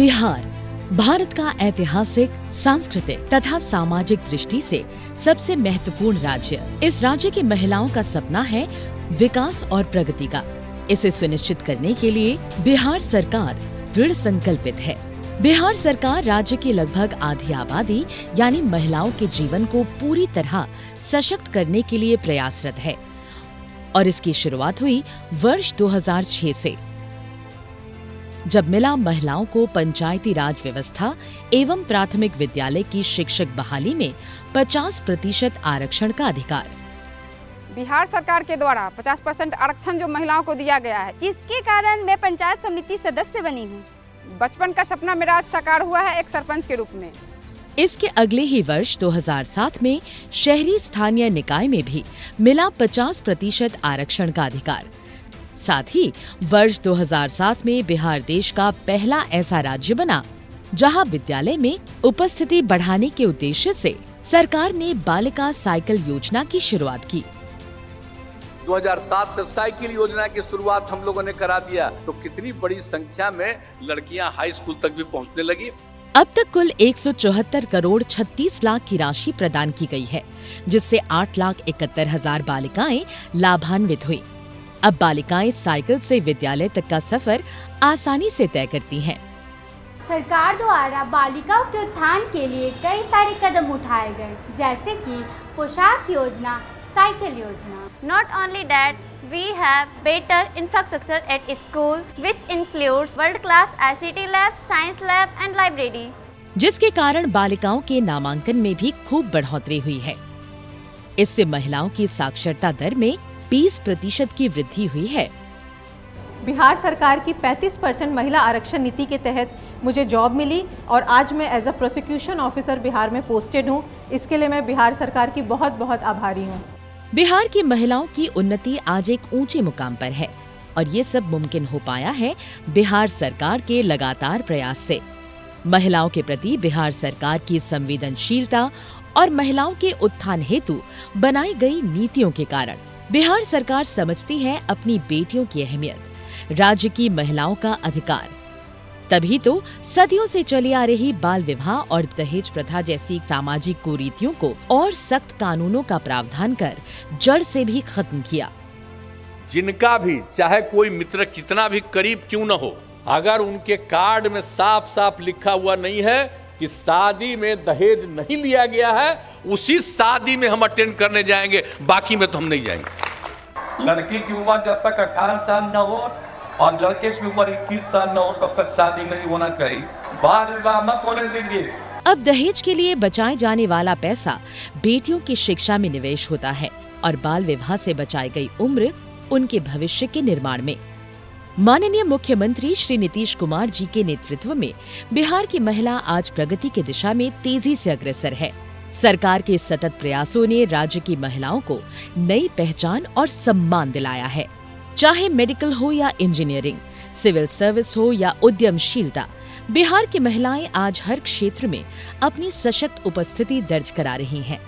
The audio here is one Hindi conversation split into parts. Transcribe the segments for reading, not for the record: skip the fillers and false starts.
बिहार भारत का ऐतिहासिक, सांस्कृतिक तथा सामाजिक दृष्टि से सबसे महत्वपूर्ण राज्य। इस राज्य की महिलाओं का सपना है विकास और प्रगति का। इसे सुनिश्चित करने के लिए बिहार सरकार दृढ़ संकल्पित है। बिहार सरकार राज्य की लगभग आधी आबादी यानी महिलाओं के जीवन को पूरी तरह सशक्त करने के लिए प्रयासरत है और इसकी शुरुआत हुई वर्ष 2006 से, जब मिला महिलाओं को पंचायती राज व्यवस्था एवं प्राथमिक विद्यालय की शिक्षक बहाली में 50% आरक्षण का अधिकार। बिहार सरकार के द्वारा 50% आरक्षण जो महिलाओं को दिया गया है, जिसके कारण मैं पंचायत समिति सदस्य बनी हूँ। बचपन का सपना मेरा आज साकार हुआ है एक सरपंच के रूप में। इसके अगले ही वर्ष 2007 में शहरी स्थानीय निकाय में भी मिला 50% आरक्षण का अधिकार। साथ ही वर्ष 2007 में बिहार देश का पहला ऐसा राज्य बना जहां विद्यालय में उपस्थिति बढ़ाने के उद्देश्य से सरकार ने बालिका साइकिल योजना की शुरुआत की। 2007 से साइकिल योजना की शुरुआत हम लोगों ने करा दिया तो कितनी बड़ी संख्या में लड़कियां हाई स्कूल तक भी पहुंचने लगी। अब तक कुल 174 करोड़ 36 लाख की राशि प्रदान की गई है, जिससे 8,71,000 बालिकाएं लाभान्वित हुई। अब बालिकाएं साइकिल से विद्यालय तक का सफर आसानी से तय करती हैं। सरकार द्वारा बालिकाओं के उत्थान के लिए कई सारे कदम उठाए गए, जैसे कि पोशाक योजना, साइकिल योजना। Not only that, we have better infrastructure at school, which includes world-class ICT lab, science lab and library. जिसके कारण बालिकाओं के नामांकन में भी खूब बढ़ोतरी हुई है। इससे महिलाओं की साक्षरता दर में 20% की वृद्धि हुई है। बिहार सरकार की 35% महिला आरक्षण नीति के तहत मुझे जॉब मिली और आज मैं as a prosecution officer Bihar में पोस्टेड हूँ। इसके लिए मैं बिहार सरकार की बहुत बहुत आभारी हूँ। बिहार की महिलाओं की उन्नति आज एक ऊंचे मुकाम पर है और ये सब मुमकिन हो पाया है बिहार सरकार के लगातार प्रयास से। महिलाओं के प्रति बिहार सरकार की संवेदनशीलता और महिलाओं के उत्थान हेतु बनाई गई नीतियों के कारण बिहार सरकार समझती है अपनी बेटियों की अहमियत, राज्य की महिलाओं का अधिकार। तभी तो सदियों से चली आ रही बाल विवाह और दहेज प्रथा जैसी सामाजिक कुरीतियों को और सख्त कानूनों का प्रावधान कर जड़ से भी खत्म किया। जिनका भी चाहे कोई मित्र कितना भी करीब क्यों न हो, अगर उनके कार्ड में साफ साफ लिखा हुआ नहीं है कि शादी में दहेज नहीं लिया गया है, उसी शादी में हम अटेंड करने जाएंगे, बाकी में तो हम नहीं जाएंगे। लड़की की उम्र जब तक 18 साल न हो और लड़के की उम्र 21 साल न हो तब तक शादी नहीं होना चाहिए। बाल विवाह मत होने चाहिए। अब दहेज के लिए बचाए जाने वाला पैसा बेटियों की शिक्षा में निवेश होता है और बाल विवाह से बचाई गई उम्र उनके भविष्य के निर्माण में। माननीय मुख्यमंत्री श्री नीतीश कुमार जी के नेतृत्व में बिहार की महिला आज प्रगति की दिशा में तेजी से अग्रसर है। सरकार के सतत प्रयासों ने राज्य की महिलाओं को नई पहचान और सम्मान दिलाया है। चाहे मेडिकल हो या इंजीनियरिंग, सिविल सर्विस हो या उद्यमशीलता, बिहार की महिलाएं आज हर क्षेत्र में अपनी सशक्त उपस्थिति दर्ज करा रही हैं।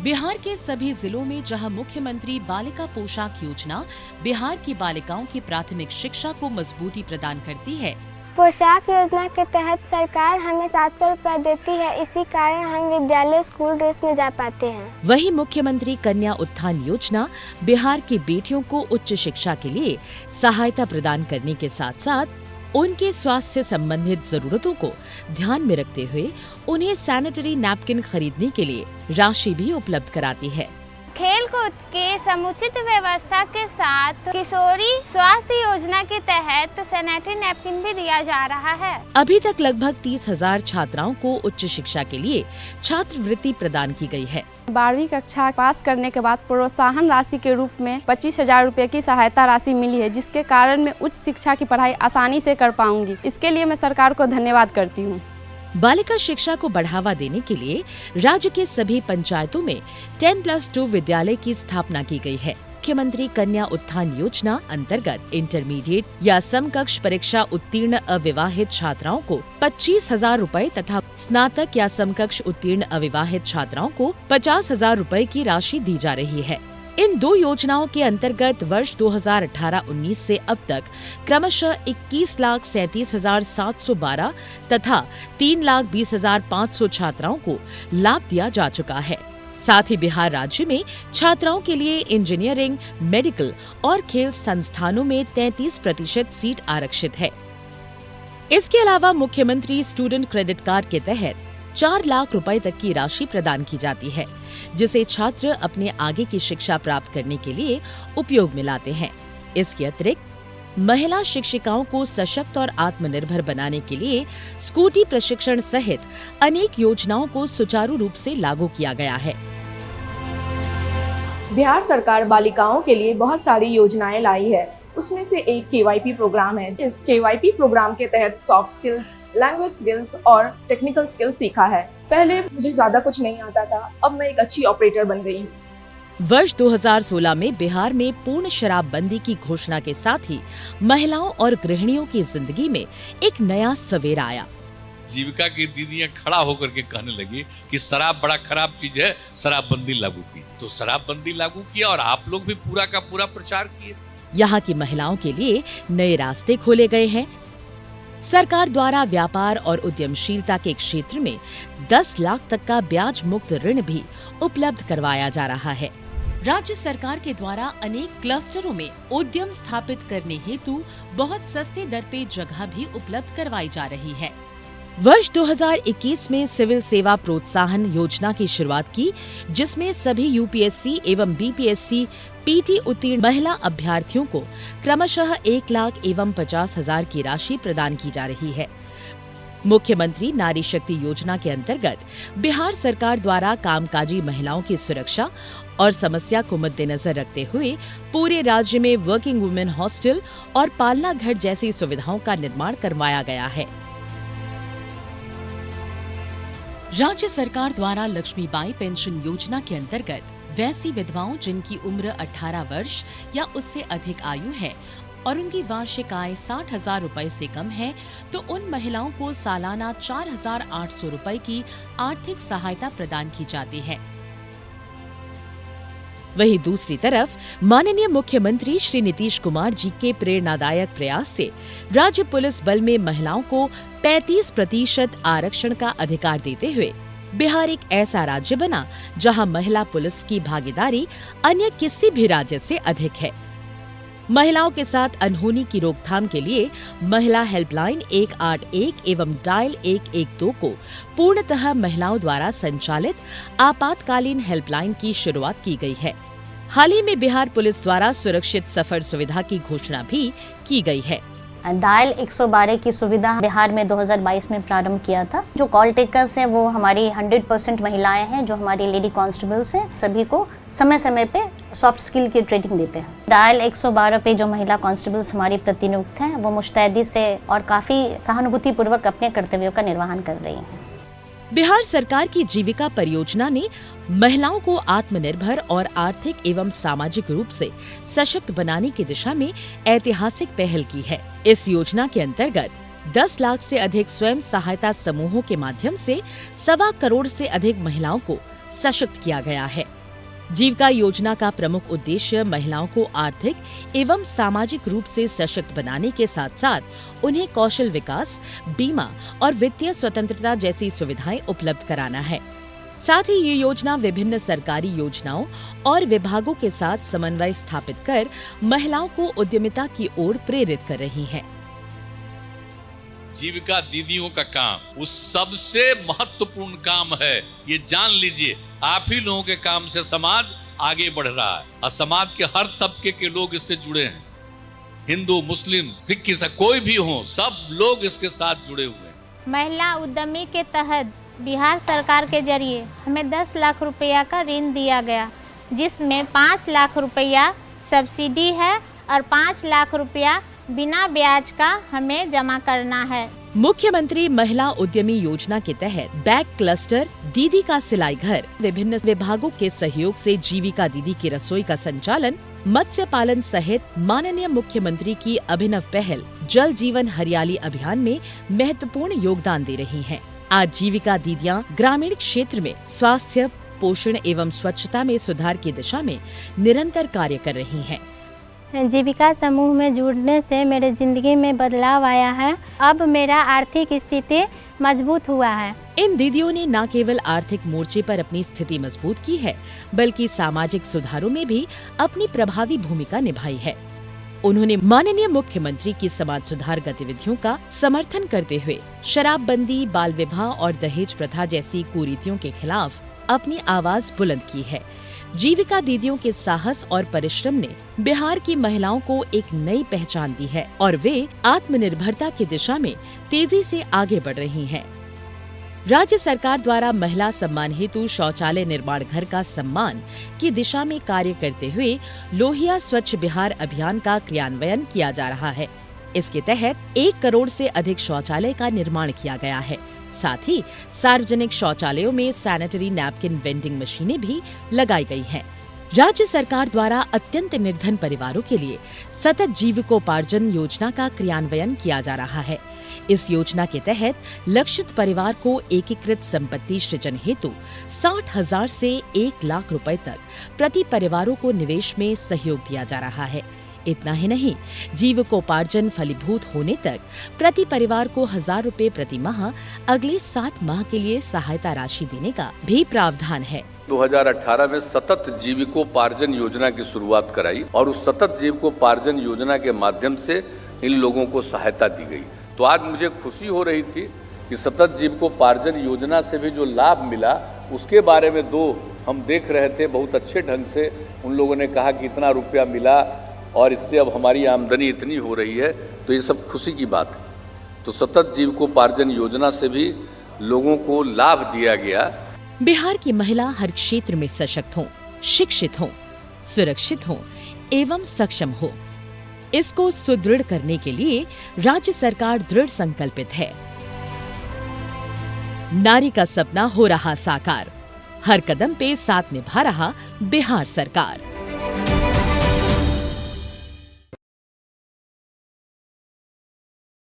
बिहार के सभी जिलों में जहां मुख्यमंत्री बालिका पोशाक योजना बिहार की बालिकाओं की प्राथमिक शिक्षा को मजबूती प्रदान करती है, पोशाक योजना के तहत सरकार हमें 700 रुपए देती है, इसी कारण हम विद्यालय स्कूल ड्रेस में जा पाते हैं। वहीं मुख्यमंत्री कन्या उत्थान योजना बिहार की बेटियों को उच्च शिक्षा के लिए सहायता प्रदान करने के साथ साथ उनके स्वास्थ्य संबंधित जरूरतों को ध्यान में रखते हुए उन्हें सैनिटरी नैपकिन खरीदने के लिए राशि भी उपलब्ध कराती है। खेलकूद के समुचित व्यवस्था के साथ किशोरी स्वास्थ्य योजना के तहत सैनिटरी नैपकिन भी दिया जा रहा है। अभी तक लगभग 30,000 छात्राओं को उच्च शिक्षा के लिए छात्रवृत्ति प्रदान की गई है। 12वीं कक्षा पास करने के बाद प्रोत्साहन राशि के रूप में 25,000 रुपए की सहायता राशि मिली है, जिसके कारण मैं उच्च शिक्षा की पढ़ाई आसानी से कर पाऊंगी। इसके लिए मैं सरकार को धन्यवाद करती हूँ। बालिका शिक्षा को बढ़ावा देने के लिए राज्य के सभी पंचायतों में 10+2 विद्यालय की स्थापना की गई है। मुख्यमंत्री कन्या उत्थान योजना अंतर्गत इंटरमीडिएट या समकक्ष परीक्षा उत्तीर्ण अविवाहित छात्राओं को 25,000 रुपए तथा स्नातक या समकक्ष उत्तीर्ण अविवाहित छात्राओं को 50,000 रुपए की राशि दी जा रही है। इन 2 योजनाओं के अंतर्गत वर्ष 2018-19 से अब तक क्रमशः 21,37,712 तथा 3,20,500 छात्राओं को लाभ दिया जा चुका है। साथ ही बिहार राज्य में छात्राओं के लिए इंजीनियरिंग, मेडिकल और खेल संस्थानों में 33% सीट आरक्षित है। इसके अलावा मुख्यमंत्री स्टूडेंट क्रेडिट कार्ड के तहत 4 लाख रुपए तक की राशि प्रदान की जाती है, जिसे छात्र अपने आगे की शिक्षा प्राप्त करने के लिए उपयोग में लाते हैं। इसके अतिरिक्त महिला शिक्षिकाओं को सशक्त और आत्मनिर्भर बनाने के लिए स्कूटी प्रशिक्षण सहित अनेक योजनाओं को सुचारू रूप से लागू किया गया है। बिहार सरकार बालिकाओं के लिए बहुत सारी योजनाएं लाई है। उसमें से एक KYP प्रोग्राम है। इस KYP प्रोग्राम के तहत सॉफ्ट स्किल्स, लैंग्वेज स्किल्स और टेक्निकल स्किल्स सीखा है। पहले मुझे ज्यादा कुछ नहीं आता था, अब मैं एक अच्छी ऑपरेटर बन गई हूँ। वर्ष 2016 में बिहार में पूर्ण शराबबंदी की घोषणा के साथ ही महिलाओं और गृहिणियों की जिंदगी में एक नया सवेरा आया। जीविका की दीदियां खड़ा होकर के कहने लगी कि शराब बड़ा खराब चीज है, शराबबंदी लागू की। तो शराबबंदी लागू किया और आप लोग भी पूरा का पूरा प्रचार किए। यहाँ की महिलाओं के लिए नए रास्ते खोले गए हैं। सरकार द्वारा व्यापार और उद्यमशीलता के क्षेत्र में 10 लाख तक का ब्याज मुक्त ऋण भी उपलब्ध करवाया जा रहा है। राज्य सरकार के द्वारा अनेक क्लस्टरों में उद्यम स्थापित करने हेतु बहुत सस्ते दर पे जगह भी उपलब्ध करवाई जा रही है। वर्ष 2021 में सिविल सेवा प्रोत्साहन योजना की शुरुआत की, जिसमें सभी यूपीएससी एवं बीपीएससी पीटी उत्तीर्ण महिला अभ्यर्थियों को क्रमशः 1 लाख एवं 50,000 की राशि प्रदान की जा रही है। मुख्यमंत्री नारी शक्ति योजना के अंतर्गत बिहार सरकार द्वारा कामकाजी महिलाओं की सुरक्षा और समस्या को मद्देनजर रखते हुए पूरे राज्य में वर्किंग वुमेन हॉस्टल और पालना घर जैसी सुविधाओं का निर्माण करवाया गया है। राज्य सरकार द्वारा लक्ष्मीबाई पेंशन योजना के अंतर्गत वैसी विधवाओं जिनकी उम्र 18 वर्ष या उससे अधिक आयु है और उनकी वार्षिक आय 60,000 रुपए से कम है, तो उन महिलाओं को सालाना 4,800 रुपए की आर्थिक सहायता प्रदान की जाती है। वहीं दूसरी तरफ माननीय मुख्यमंत्री श्री नीतीश कुमार जी के प्रेरणादायक प्रयास से राज्य पुलिस बल में महिलाओं को 35% आरक्षण का अधिकार देते हुए बिहार एक ऐसा राज्य बना जहां महिला पुलिस की भागीदारी अन्य किसी भी राज्य से अधिक है। महिलाओं के साथ अनहोनी की रोकथाम के लिए महिला हेल्पलाइन 181 एवं डायल 112 को पूर्णतः महिलाओं द्वारा संचालित आपातकालीन हेल्पलाइन की शुरुआत की गई है। हाल ही में बिहार पुलिस द्वारा सुरक्षित सफर सुविधा की घोषणा भी की गई है। डायल 112 की सुविधा बिहार में 2022 में प्रारंभ किया था। जो कॉल टेकर्स हैं वो हमारी 100% महिलाएं हैं, जो हमारी लेडी कांस्टेबल्स हैं। सभी को समय समय पे सॉफ्ट स्किल की ट्रेनिंग देते हैं। डायल 112 पे जो महिला कांस्टेबल्स हमारी प्रतिनियुक्त हैं वो मुस्तैदी से और काफ़ी सहानुभूतिपूर्वक अपने कर्तव्यों का निर्वहन कर रही हैं। बिहार सरकार की जीविका परियोजना ने महिलाओं को आत्मनिर्भर और आर्थिक एवं सामाजिक रूप से सशक्त बनाने की दिशा में ऐतिहासिक पहल की है। इस योजना के अंतर्गत 10 लाख से अधिक स्वयं सहायता समूहों के माध्यम से 1.25 करोड़ से अधिक महिलाओं को सशक्त किया गया है। जीविका योजना का प्रमुख उद्देश्य महिलाओं को आर्थिक एवं सामाजिक रूप से सशक्त बनाने के साथ साथ उन्हें कौशल विकास, बीमा और वित्तीय स्वतंत्रता जैसी सुविधाएं उपलब्ध कराना है। साथ ही ये योजना विभिन्न सरकारी योजनाओं और विभागों के साथ समन्वय स्थापित कर महिलाओं को उद्यमिता की ओर प्रेरित कर रही है। जीविका दीदियों का काम वो सबसे महत्वपूर्ण काम है, ये जान लीजिए। आप ही लोगों के काम से समाज आगे बढ़ रहा है और समाज के हर तबके के लोग इससे जुड़े हैं। हिंदू, मुस्लिम, सिख, ईसाई कोई भी हो, सब लोग इसके साथ जुड़े हुए हैं। महिला उद्यमी के तहत बिहार सरकार के जरिए हमें 10 लाख रुपया का ऋण दिया गया, जिसमें 5 लाख रुपया सब्सिडी है और 5 लाख रुपया बिना ब्याज का हमें जमा करना है। मुख्यमंत्री महिला उद्यमी योजना के तहत बैग क्लस्टर, दीदी का सिलाई घर, विभिन्न विभागों के सहयोग से जीविका दीदी की रसोई का संचालन, मत्स्य पालन सहित माननीय मुख्यमंत्री की अभिनव पहल जल जीवन हरियाली अभियान में महत्वपूर्ण योगदान दे रही हैं। आज जीविका दीदियां ग्रामीण क्षेत्र में स्वास्थ्य, पोषण एवं स्वच्छता में सुधार की दिशा में निरंतर कार्य कर रही हैं। जीविका समूह में जुड़ने से मेरे जिंदगी में बदलाव आया है। अब मेरा आर्थिक स्थिति मजबूत हुआ है। इन दीदियों ने न केवल आर्थिक मोर्चे पर अपनी स्थिति मजबूत की है, बल्कि सामाजिक सुधारों में भी अपनी प्रभावी भूमिका निभाई है। उन्होंने माननीय मुख्यमंत्री की समाज सुधार गतिविधियों का समर्थन करते हुए शराबबंदी, बाल विवाह और दहेज प्रथा जैसी कुरीतियों के खिलाफ अपनी आवाज बुलंद की है। जीविका दीदियों के साहस और परिश्रम ने बिहार की महिलाओं को एक नई पहचान दी है और वे आत्मनिर्भरता की दिशा में तेजी से आगे बढ़ रही हैं। राज्य सरकार द्वारा महिला सम्मान हेतु शौचालय निर्माण घर का सम्मान की दिशा में कार्य करते हुए लोहिया स्वच्छ बिहार अभियान का क्रियान्वयन किया जा रहा है। इसके तहत 1 करोड़ से अधिक शौचालय का निर्माण किया गया है। साथ ही सार्वजनिक शौचालयों में सैनिटरी नैपकिन वेंडिंग मशीनें भी लगाई गई हैं। राज्य सरकार द्वारा अत्यंत निर्धन परिवारों के लिए सतत जीविकोपार्जन योजना का क्रियान्वयन किया जा रहा है। इस योजना के तहत लक्षित परिवार को एकीकृत संपत्ति सृजन हेतु 60,000 से 1 लाख रुपए तक प्रति परिवारों को निवेश में सहयोग दिया जा रहा है। इतना ही नहीं, जीविकोपार्जन फलीभूत होने तक प्रति परिवार को 1,000 रुपए प्रति माह अगले 7 माह के लिए सहायता राशि देने का भी प्रावधान है। 2018 में सतत जीविकोपार्जन योजना की शुरुआत कराई और उस सतत जीविकोपार्जन योजना के माध्यम से इन लोगों को सहायता दी गई। तो आज मुझे खुशी हो रही थी कि सतत जीविकोपार्जन योजना से भी जो लाभ मिला उसके बारे में हम देख रहे थे। बहुत अच्छे ढंग से उन लोगों ने कहा कि इतना रुपया मिला और इससे अब हमारी आमदनी इतनी हो रही है, तो ये सब खुशी की बात है। तो सतत जीविकोपार्जन योजना से भी लोगों को लाभ दिया गया। बिहार की महिला हर क्षेत्र में सशक्त हो, शिक्षित हो, सुरक्षित हो एवं सक्षम हो, इसको सुदृढ़ करने के लिए राज्य सरकार दृढ़ संकल्पित है। नारी का सपना हो रहा साकार, हर कदम पे साथ निभा रहा बिहार सरकार।